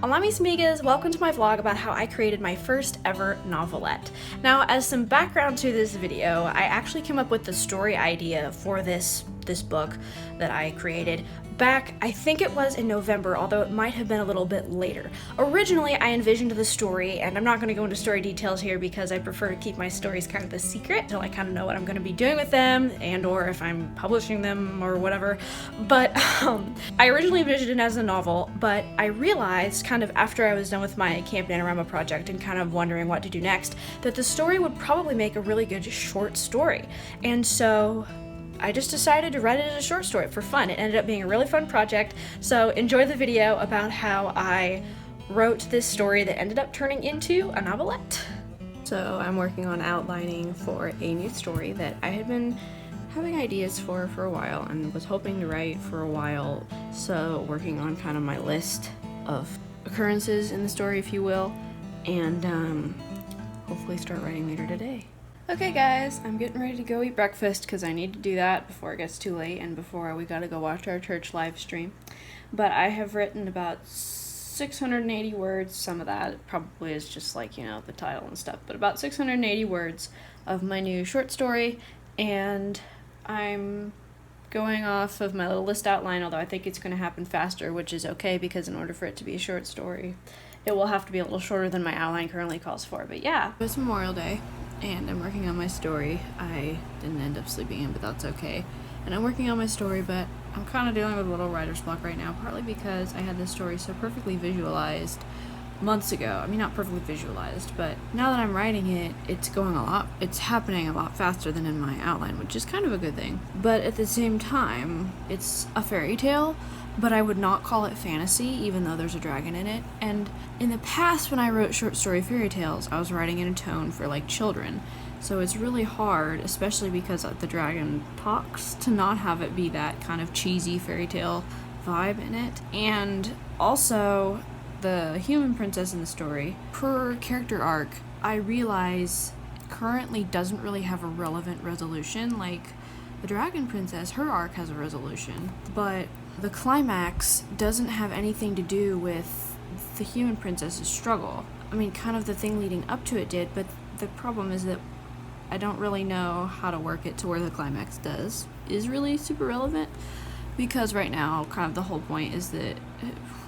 Alamis amigas, welcome to my vlog about how I created my first ever novelette. Now, as some background to this video, I actually came up with the story idea for this book that I created back, I think it was in November, although it might have been a little bit later. Originally, I envisioned the story, and I'm not going to go into story details here because I prefer to keep my stories kind of a secret until I kind of know what I'm going to be doing with them, and or if I'm publishing them or whatever. But I originally envisioned it as a novel, but I realized kind of after I was done with my Camp Nanorama project and kind of wondering what to do next, that the story would probably make a really good short story. And so I just decided to write it as a short story for fun. It ended up being a really fun project, so enjoy the video about how I wrote this story that ended up turning into a novelette. So I'm working on outlining for a new story that I had been having ideas for a while and was hoping to write for a while, so working on kind of my list of occurrences in the story, if you will, and hopefully start writing later today. Okay guys, I'm getting ready to go eat breakfast because I need to do that before it gets too late and before we gotta go watch our church live stream. But I have written about 680 words, some of that probably is just like, you know, the title and stuff, but about 680 words of my new short story, and I'm going off of my little list outline, although I think it's going to happen faster, which is okay because in order for it to be a short story, it will have to be a little shorter than my outline currently calls for. But yeah, it's Memorial Day, and I'm working on my story. I didn't end up sleeping in, but that's okay. And I'm working on my story, but I'm kind of dealing with a little writer's block right now, partly because I had this story so perfectly visualized months ago. I mean, not perfectly visualized, but now that I'm writing it, it's happening a lot faster than in my outline, which is kind of a good thing. But at the same time, it's a fairy tale, but I would not call it fantasy, even though there's a dragon in it. And in the past, when I wrote short story fairy tales, I was writing in a tone for like children. So it's really hard, especially because the dragon talks, to not have it be that kind of cheesy fairy tale vibe in it. And also, the human princess in the story, per character arc, I realize currently doesn't really have a relevant resolution. Like, the dragon princess, her arc has a resolution, but the climax doesn't have anything to do with the human princess's struggle. I mean, kind of the thing leading up to it did, but the problem is that I don't really know how to work it to where the climax is really super relevant, because right now, kind of the whole point is that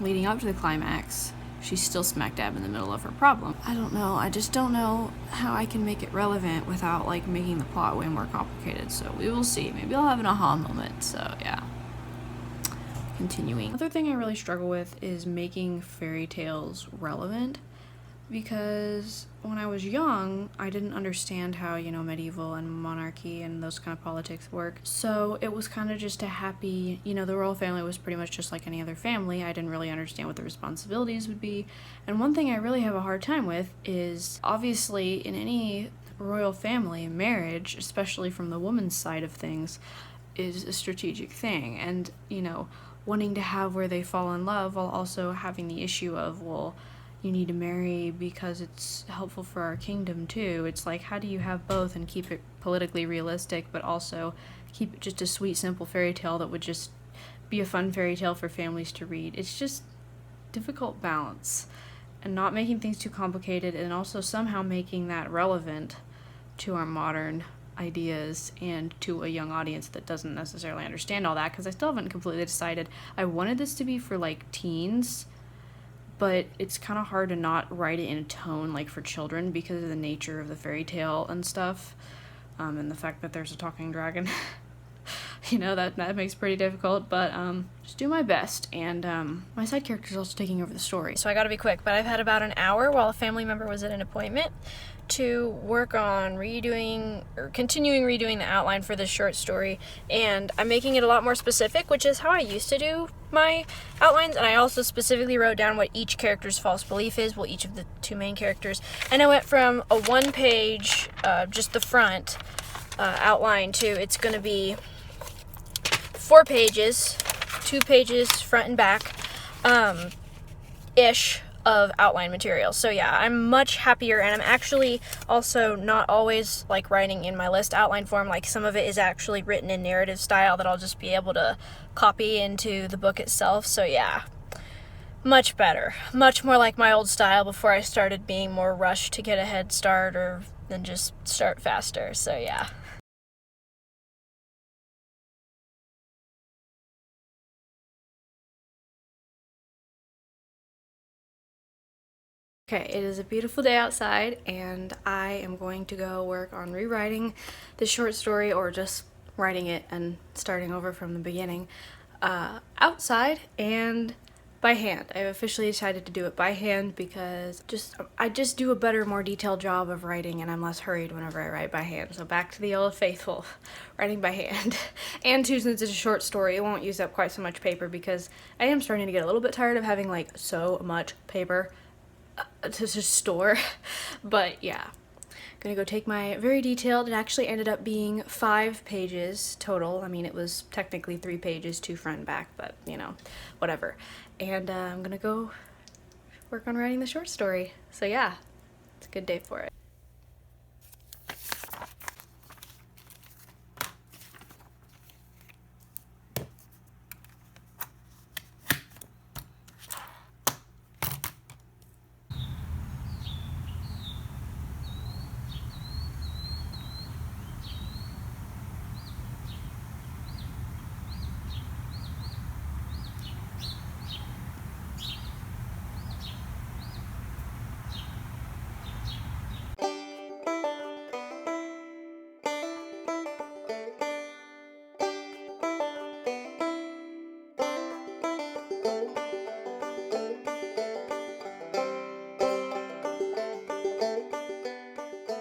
leading up to the climax, she's still smack dab in the middle of her problem. I don't know, I just don't know how I can make it relevant without, like, making the plot way more complicated, so we will see. Maybe I'll have an aha moment, so yeah. Continuing. Another thing I really struggle with is making fairy tales relevant, because when I was young, I didn't understand how, you know, medieval and monarchy and those kind of politics work. So it was kind of just a happy, you know, the royal family was pretty much just like any other family. I didn't really understand what the responsibilities would be. And one thing I really have a hard time with is, obviously, in any royal family, marriage, especially from the woman's side of things, is a strategic thing. And, you know, wanting to have where they fall in love while also having the issue of, well, you need to marry because it's helpful for our kingdom too. It's like, how do you have both and keep it politically realistic, but also keep it just a sweet, simple fairy tale that would just be a fun fairy tale for families to read? It's just difficult balance, and not making things too complicated, and also somehow making that relevant to our modern ideas and to a young audience that doesn't necessarily understand all that, because I still haven't completely decided. I wanted this to be for like teens, but it's kind of hard to not write it in a tone like for children because of the nature of the fairy tale and stuff, and the fact that there's a talking dragon. You know, that makes it pretty difficult, but just do my best. And my side character is also taking over the story, so I gotta be quick, but I've had about an hour while a family member was at an appointment to work on continuing redoing the outline for this short story, and I'm making it a lot more specific, which is how I used to do my outlines. And I also specifically wrote down what each character's false belief is, well, each of the two main characters, and I went from a one-page, just the front outline, to it's going to be 4 pages, 2 pages front and back, ish, of outline material. So yeah, I'm much happier, and I'm actually also not always like writing in my list outline form. Like, some of it is actually written in narrative style that I'll just be able to copy into the book itself. So yeah, Much better. Much more like my old style before I started being more rushed to get a head start or than just start faster. So yeah. Okay, it is a beautiful day outside and I am going to go work on rewriting the short story or just writing it and starting over from the beginning outside and by hand. I've officially decided to do it by hand because I just do a better, more detailed job of writing and I'm less hurried whenever I write by hand. So back to the old faithful, writing by hand. And too, since it's a short story, it won't use up quite so much paper because I am starting to get a little bit tired of having like so much paper to store. But yeah, gonna go take my very detailed, it actually ended up being 5 pages total. I mean, it was technically 3 pages, 2 front and back, but you know, whatever. And I'm gonna go work on writing the short story. So yeah, it's a good day for it.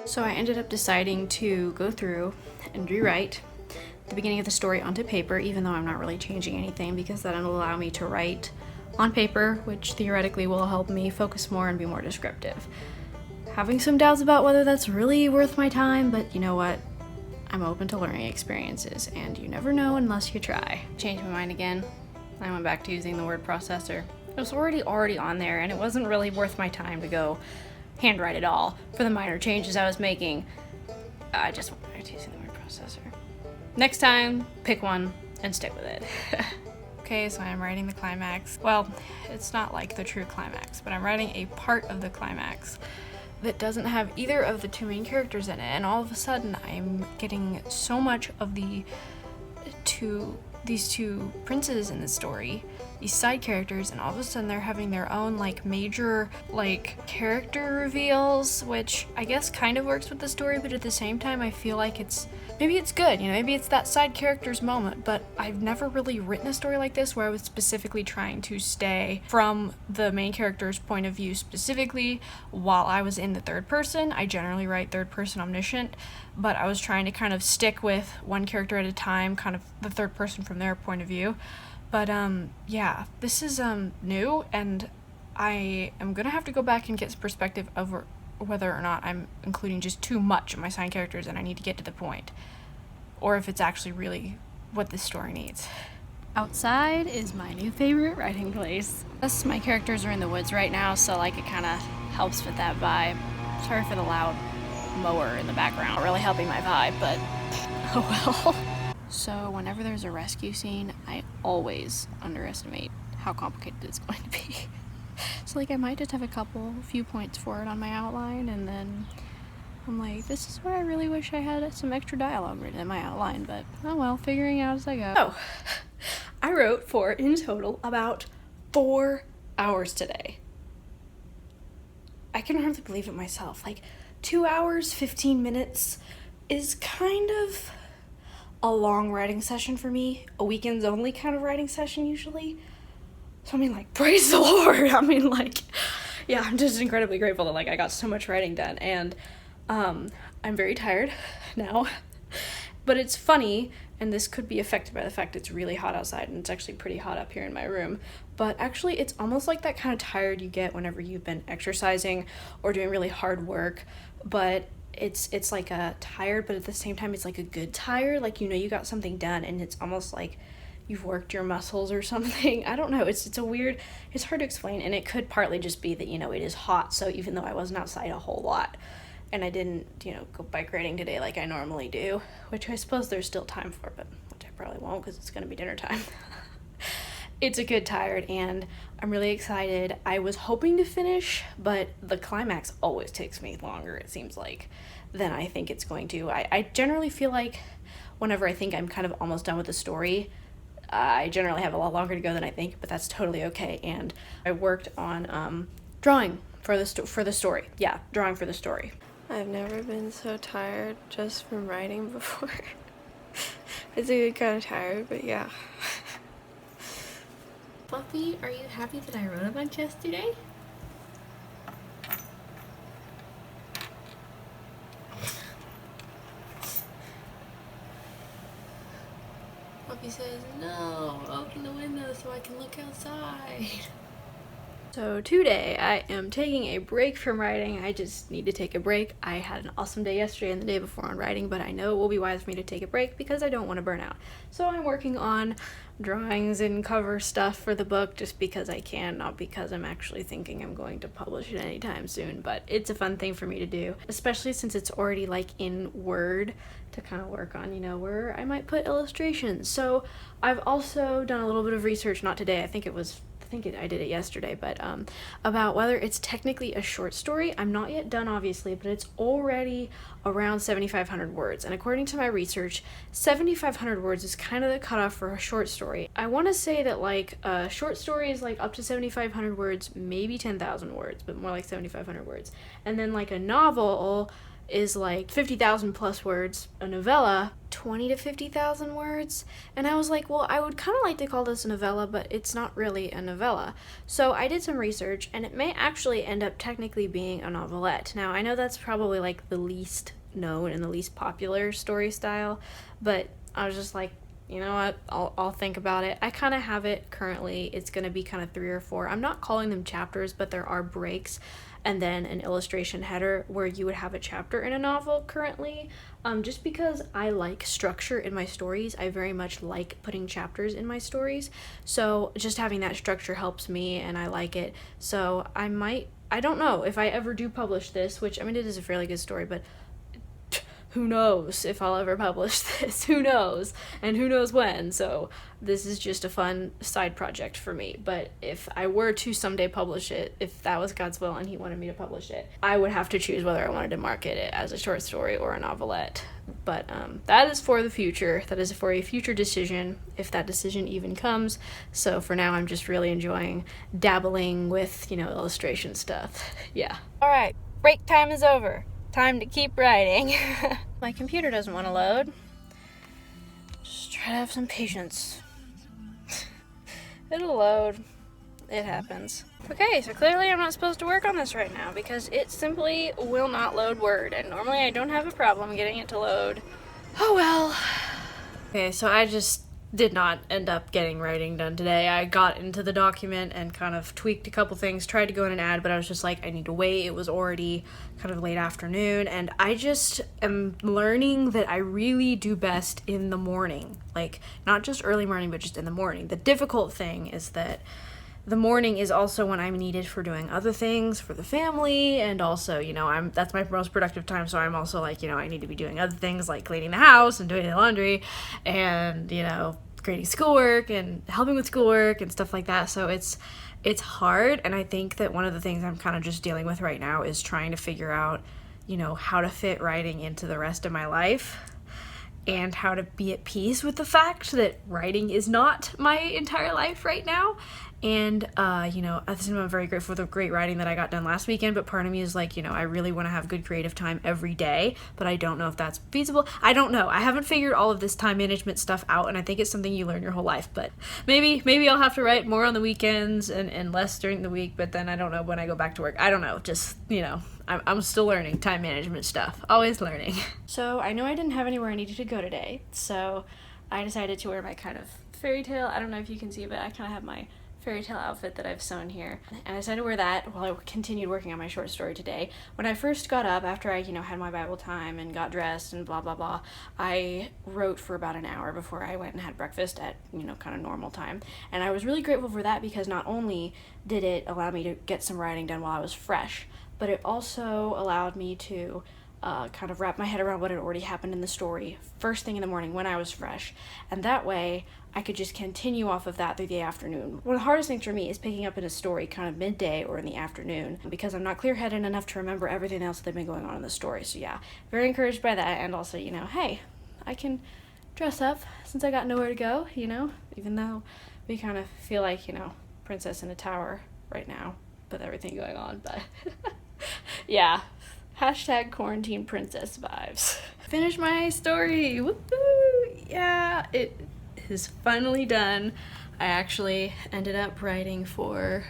So I ended up deciding to go through and rewrite the beginning of the story onto paper, even though I'm not really changing anything because that'll allow me to write on paper, which theoretically will help me focus more and be more descriptive. Having some doubts about whether that's really worth my time, but you know what? I'm open to learning experiences, and you never know unless you try. Changed my mind again. I went back to using the word processor. It was already on there, and it wasn't really worth my time to go handwrite it all for the minor changes I was making. I just went back to using the word processor. Next time, pick one and stick with it. Okay, so I'm writing the climax. Well, it's not like the true climax, but I'm writing a part of the climax that doesn't have either of the 2 main characters in it, and all of a sudden I'm getting so much of these 2 princes in the story, these side characters, and all of a sudden they're having their own like major like character reveals, which I guess kind of works with the story, but at the same time I feel like maybe it's good, you know, maybe it's that side character's moment, but I've never really written a story like this where I was specifically trying to stay from the main character's point of view specifically while I was in the third person. I generally write third person omniscient, but I was trying to kind of stick with one character at a time, kind of the third person from their point of view. But yeah, this is new, and I am gonna have to go back and get some perspective over whether or not I'm including just too much of my side characters and I need to get to the point, or if it's actually really what this story needs. Outside is my new favorite writing place. Yes, my characters are in the woods right now, so like it kind of helps with that vibe. Sorry for the loud mower in the background. Not really helping my vibe, but oh well. So whenever there's a rescue scene, I always underestimate how complicated it's going to be. So like I might just have a few points for it on my outline, and then I'm like, this is where I really wish I had some extra dialogue written in my outline, but oh well, figuring out as I go. Oh, I wrote for, in total, about 4 hours today. I can hardly believe it myself. Like, 2 hours, 15 minutes is kind of a long writing session for me. A weekends only kind of writing session usually. So I mean, like, praise the Lord. I mean, like, yeah, I'm just incredibly grateful that like I got so much writing done, and I'm very tired now. But it's funny, and this could be affected by the fact it's really hot outside, and it's actually pretty hot up here in my room. But actually, it's almost like that kind of tired you get whenever you've been exercising or doing really hard work, but it's like a tired, but at the same time it's like a good tired, like you know you got something done, and it's almost like you've worked your muscles or something. I don't know, it's a weird, it's hard to explain, and it could partly just be that, you know, it is hot, so even though I wasn't outside a whole lot and I didn't, you know, go bike riding today like I normally do, which I suppose there's still time for, but which I probably won't because it's gonna be dinner time. it's a good tired, and I'm really excited. I was hoping to finish, but the climax always takes me longer, it seems like, than I think it's going to. I generally feel like whenever I think I'm kind of almost done with the story, I generally have a lot longer to go than I think, but that's totally okay. And I worked on drawing for the story. Yeah, drawing for the story. I've never been so tired just from writing before. It's a good kind of tired, but yeah. Fluffy, are you happy that I wrote a bunch yesterday? Fluffy says, no, open the window so I can look outside. So today I am taking a break from writing. I just need to take a break. I had an awesome day yesterday and the day before on writing, but I know it will be wise for me to take a break because I don't want to burn out. So I'm working on drawings and cover stuff for the book just because I can, not because I'm actually thinking I'm going to publish it anytime soon, but it's a fun thing for me to do, especially since it's already like in Word to kind of work on, you know, where I might put illustrations. So I've also done a little bit of research, not today, I did it yesterday, but about whether it's technically a short story. I'm not yet done, obviously, but it's already around 7,500 words. And according to my research, 7,500 words is kind of the cutoff for a short story. I want to say that like a short story is like up to 7,500 words, maybe 10,000 words, but more like 7,500 words. And then like a novel is like 50,000 plus words, a novella 20 to 50,000 words. And I was like, well, I would kind of like to call this a novella, but it's not really a novella. So I did some research, and it may actually end up technically being a novelette. Now, I know that's probably like the least known and the least popular story style, but I was just like, you know what, I'll think about it. I kind of have it currently. It's going to be kind of 3 or 4. I'm not calling them chapters, but there are breaks and then an illustration header where you would have a chapter in a novel currently. Just because I like structure in my stories. I very much like putting chapters in my stories. So just having that structure helps me, and I like it. So I don't know if I ever do publish this, which, I mean, it is a fairly good story, but who knows if I'll ever publish this? Who knows? And who knows when? So this is just a fun side project for me. But if I were to someday publish it, if that was God's will and he wanted me to publish it, I would have to choose whether I wanted to market it as a short story or a novelette. But that is for the future. That is for a future decision, if that decision even comes. So for now, I'm just really enjoying dabbling with, you know, illustration stuff. Yeah. All right, break time is over. Time to keep writing. My computer doesn't want to load. Just try to have some patience. It'll load. It happens. Okay, so clearly I'm not supposed to work on this right now because it simply will not load Word, and normally I don't have a problem getting it to load. Oh well. Okay, so I just did not end up getting writing done today. I got into the document and kind of tweaked a couple things, tried to go in and add, but I was just like, I need to wait. It was already kind of late afternoon, and I just am learning that I really do best in the morning. Like, not just early morning, but just in the morning. The difficult thing is that the morning is also when I'm needed for doing other things for the family, and also, you know, that's my most productive time, so I'm also like, you know, I need to be doing other things like cleaning the house and doing the laundry and, you know, grading schoolwork and helping with schoolwork and stuff like that. So it's hard, and I think that one of the things I'm kind of just dealing with right now is trying to figure out, you know, how to fit writing into the rest of my life, and how to be at peace with the fact that writing is not my entire life right now. And, you know, at the same time, I'm very grateful for the great writing that I got done last weekend, but part of me is like, you know, I really want to have good creative time every day, but I don't know if that's feasible. I don't know. I haven't figured all of this time management stuff out, and I think it's something you learn your whole life, but maybe I'll have to write more on the weekends and less during the week, but then I don't know when I go back to work. I don't know. Just, you know, I'm still learning time management stuff. Always learning. So I know I didn't have anywhere I needed to go today, so I decided to wear my kind of fairy tale. I don't know if you can see, but I kind of have my fairy tale outfit that I've sewn here, and I decided to wear that while I continued working on my short story today. When I first got up, after I, you know, had my Bible time and got dressed and blah blah blah, I wrote for about an hour before I went and had breakfast at, you know, kind of normal time, and I was really grateful for that because not only did it allow me to get some writing done while I was fresh, but it also allowed me to kind of wrap my head around what had already happened in the story first thing in the morning when I was fresh. And that way I could just continue off of that through the afternoon. One of the hardest things for me is picking up in a story kind of midday or in the afternoon because I'm not clear-headed enough to remember everything else that's been going on in the story. So yeah, very encouraged by that. And also, you know, hey, I can dress up since I got nowhere to go, you know, even though we kind of feel like, you know, princess in a tower right now with everything going on. But yeah, hashtag quarantine princess vibes. Finished my story. Woohoo! Yeah, it is finally done. I actually ended up writing for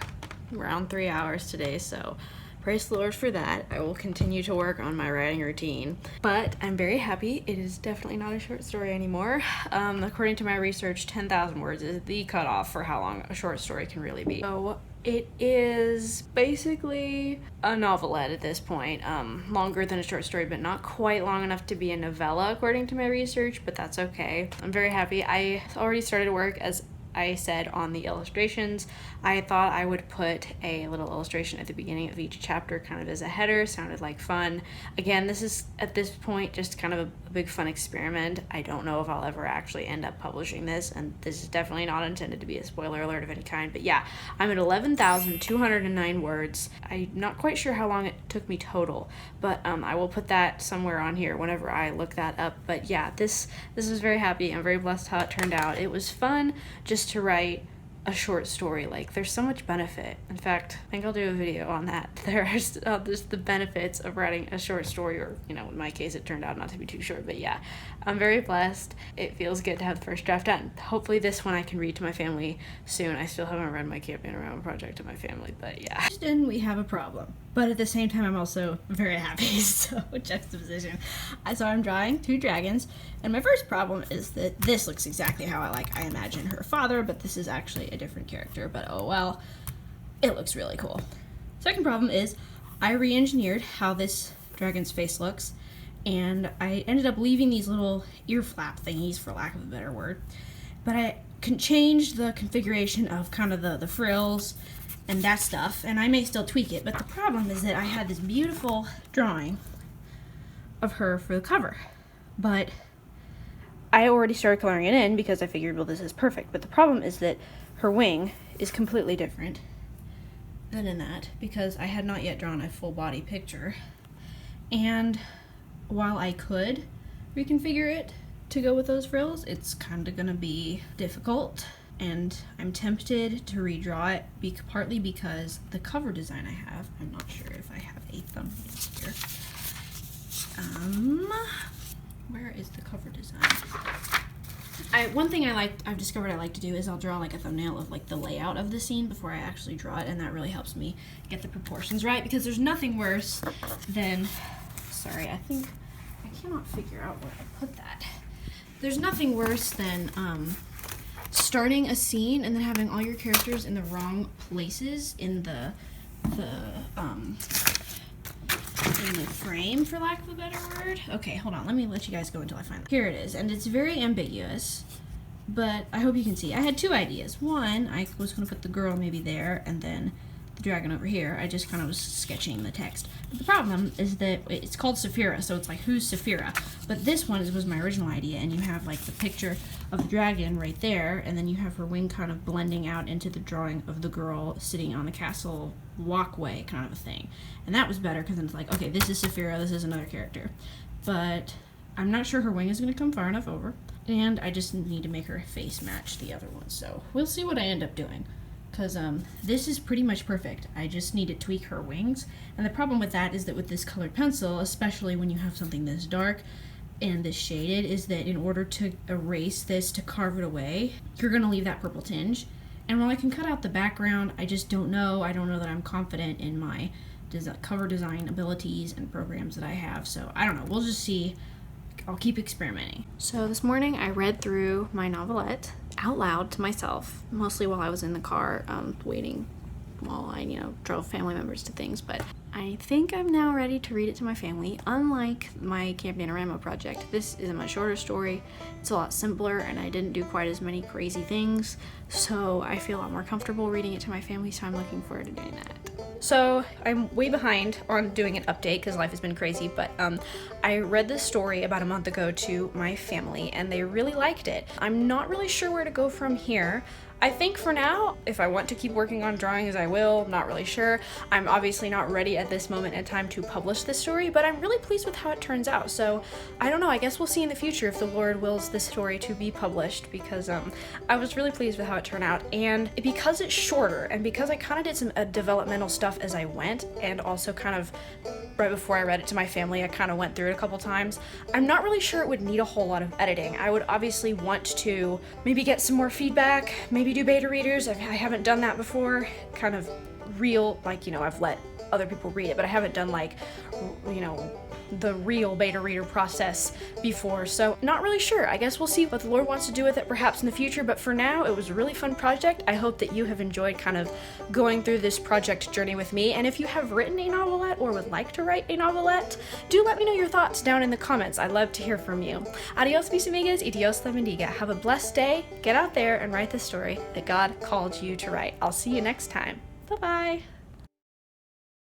around 3 hours today, so praise the Lord for that. I will continue to work on my writing routine, but I'm very happy. It is definitely not a short story anymore. According to my research, 10,000 words is the cutoff for how long a short story can really be. So it is basically a novelette at this point, longer than a short story, but not quite long enough to be a novella according to my research, but that's okay. I'm very happy. I already started work, as I said, on the illustrations. I thought I would put a little illustration at the beginning of each chapter kind of as a header. Sounded like fun. Again, this is at this point just kind of a big fun experiment. I don't know if I'll ever actually end up publishing this, and this is definitely not intended to be a spoiler alert of any kind, but yeah, I'm at 11,209 words. I'm not quite sure how long it took me total, but I will put that somewhere on here whenever I look that up. But yeah, this is very happy. I'm very blessed how it turned out. It was fun just to write a short story. Like, there's so much benefit. In fact, I think I'll do a video on that. There's the benefits of writing a short story, or, you know, in my case it turned out not to be too short, but yeah, I'm very blessed. It feels good to have the first draft done. Hopefully this one I can read to my family soon. I still haven't read my Careena project to my family, but yeah. Then we have a problem, but at the same time I'm also very happy. So juxtaposition. So I'm drawing 2 dragons, and my first problem is that this looks exactly how I imagine her father, but this is actually a different character, but oh well, it looks really cool. Second problem is I re-engineered how this dragon's face looks, and I ended up leaving these little ear flap thingies, for lack of a better word, but I can change the configuration of kind of the frills and that stuff, and I may still tweak it, but the problem is that I had this beautiful drawing of her for the cover, but I already started coloring it in because I figured, well, this is perfect. But the problem is that her wing is completely different than in that, because I had not yet drawn a full body picture. And while I could reconfigure it to go with those frills, it's kind of gonna be difficult, and I'm tempted to redraw it, partly because the cover design I have, I'm not sure if I have a thumbnail here. Where is the cover design? One thing I've discovered I like to do is I'll draw like a thumbnail of like the layout of the scene before I actually draw it, and that really helps me get the proportions right, because there's nothing worse than, sorry, I cannot figure out where I put that. There's nothing worse than starting a scene and then having all your characters in the wrong places in the frame, for lack of a better word. Okay, hold on, let me let you guys go until I find it. Here it is, and it's very ambiguous, but I hope you can see. I had 2 ideas. One, I was going to put the girl maybe there, and then the dragon over here. I just kind of was sketching the text. But the problem is that it's called Saphira, so it's like, who's Saphira? But this one was my original idea, and you have like the picture of the dragon right there, and then you have her wing kind of blending out into the drawing of the girl sitting on the castle walkway kind of a thing. And that was better, because then it's like, okay, this is Saphira, this is another character. But I'm not sure her wing is going to come far enough over, and I just need to make her face match the other one. So we'll see what I end up doing, because this is pretty much perfect. I just need to tweak her wings. And the problem with that is that with this colored pencil, especially when you have something this dark and this shaded, is that in order to erase this, to carve it away, you're going to leave that purple tinge. And while I can cut out the background, I just don't know. I don't know that I'm confident in my cover design abilities and programs that I have. So I don't know. We'll just see. I'll keep experimenting. So this morning I read through my novelette out loud to myself, mostly while I was in the car waiting while I, drove family members to things. But I think I'm now ready to read it to my family. Unlike my Careena project, this is a much shorter story. It's a lot simpler, and I didn't do quite as many crazy things, so I feel a lot more comfortable reading it to my family, so I'm looking forward to doing that. So I'm way behind on doing an update because life has been crazy, but I read this story about a month ago to my family and they really liked it. I'm not really sure where to go from here. I think for now, if I want to keep working on drawings, I will. Not really sure. I'm obviously not ready at this moment in time to publish this story, but I'm really pleased with how it turns out. So I don't know, I guess we'll see in the future if the Lord wills this story to be published, because I was really pleased with how it turned out. And because it's shorter and because I kind of did some developmental stuff as I went, and also kind of right before I read it to my family, I kind of went through it a couple times. I'm not really sure it would need a whole lot of editing. I would obviously want to maybe get some more feedback, maybe do beta readers. I haven't done that before. Kind of real, like, you know, I've let other people read it, but I haven't done like, you know, the real beta reader process before, so not really sure. I guess we'll see what the Lord wants to do with it perhaps in the future, but for now it was a really fun project. I hope that you have enjoyed kind of going through this project journey with me, and if you have written a novelette or would like to write a novelette, do let me know your thoughts down in the comments. I'd love to hear from you. Adios mis amigas y Dios la bendiga. Have a blessed day, get out there and write the story that God called you to write. I'll see you next time. Bye-bye.